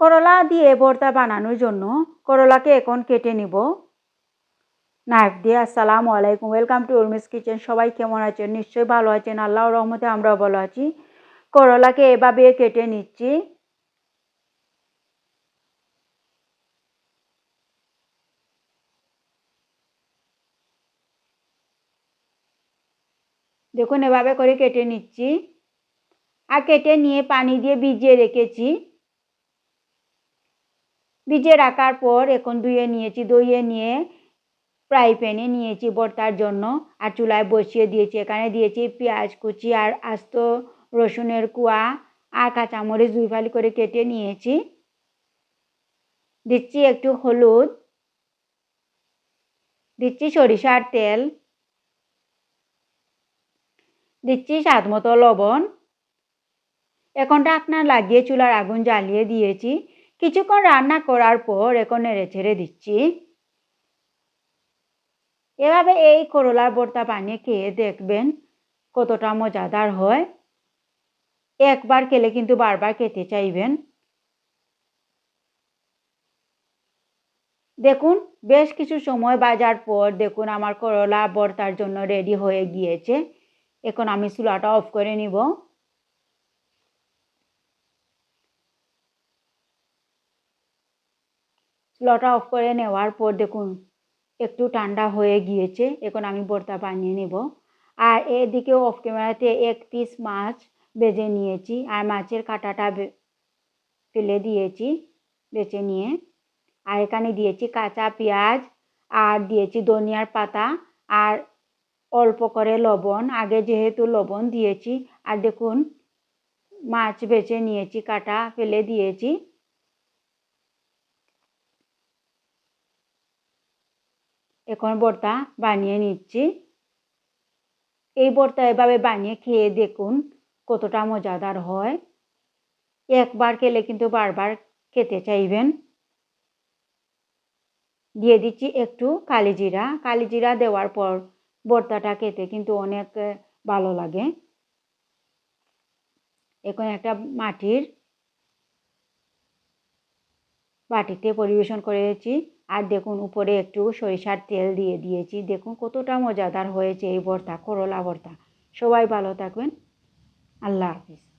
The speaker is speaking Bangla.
করলা দিয়ে ভর্তা বানানোর জন্য করলাকে এখন কেটে নিব নাইফ দিয়ে। আসসালামু আলাইকুম, ওয়েলকাম টু উর্মিস কিচেন। সবাই কেমন আছেন? নিশ্চয়ই ভালো আছেন, আল্লাহর রহমতে আমরাও ভালো আছি। করলাকে এভাবে কেটে নিচ্ছি। দেখুন এভাবে করে কেটে নিচ্ছি। আর কেটে নিয়ে পানি দিয়ে ভিজিয়ে রেখেছি। ভিজিয়ে রাখার পর এখন ধুয়ে নিয়েছি। ধুয়ে নিয়ে ফ্রাই প্যানে নিয়েছি ভর্তার জন্য আর চুলায় বসিয়ে দিয়েছি। এখানে দিয়েছি পেঁয়াজ কুচি আর আস্ত রসুনের কোয়া আর কাঁচামরিচ দুই ফালি করে কেটে নিয়েছি। দিচ্ছি একটু হলুদ, দিচ্ছি সরিষার তেল, দিচ্ছি স্বাদ মতো লবণ। এখন ঢাকনা লাগিয়ে চুলার আগুন জ্বালিয়ে দিয়েছি। কিছুক্ষণ রান্না করার পর এখন নেড়ে ছেড়ে দিচ্ছি। এভাবে এই করলার ভর্তা বানিয়ে খেয়ে দেখবেন কতটা মজাদার হয়। একবার খেলে কিন্তু বারবার খেতে চাইবেন। দেখুন বেশ কিছু সময় ভাজার পর দেখুন আমার করলা ভর্তার জন্য রেডি হয়ে গিয়েছে। এখন আমি চুলাটা অফ করে নিব। চুলাটা অফ করে নেওয়ার পর দেখুন একটু ঠান্ডা হয়ে গিয়েছে। এখন আমি ভর্তা বানিয়ে নেব। আর এদিকে অফ ক্যামেরাতে এক পিস মাছ ভেজে নিয়েছি আর মাছের কাঁটাটা ফেলে দিয়েছি বেছে নিয়ে। আর এখানে দিয়েছি কাঁচা পেঁয়াজ আর দিয়েছি ধনিয়ার পাতা আর অল্প করে লবণ। আগে যেহেতু লবণ দিয়েছি। আর দেখুন মাছ বেছে নিয়েছি, কাঁটা ফেলে দিয়েছি। এখন ভর্তা বানিয়ে নিচ্ছি। এই ভর্তা এভাবে বানিয়ে খেয়ে দেখুন কতটা মজাদার হয়। একবার খেলে কিন্তু বারবার খেতে চাইবেন। দিয়ে দিচ্ছি একটু কালিজিরা। কালিজিরা দেওয়ার পর ভর্তাটা খেতে কিন্তু অনেক ভালো লাগে। এখন একটা মাটির বাটিতে পরিবেশন করেছি। আর দেখুন উপরে একটু সরিষার তেল দিয়ে দিয়েছি। দেখুন কতটা মজাদার হয়েছে এই ভর্তা, করলা ভর্তা। সবাই ভালো থাকবেন। আল্লাহ হাফিজ।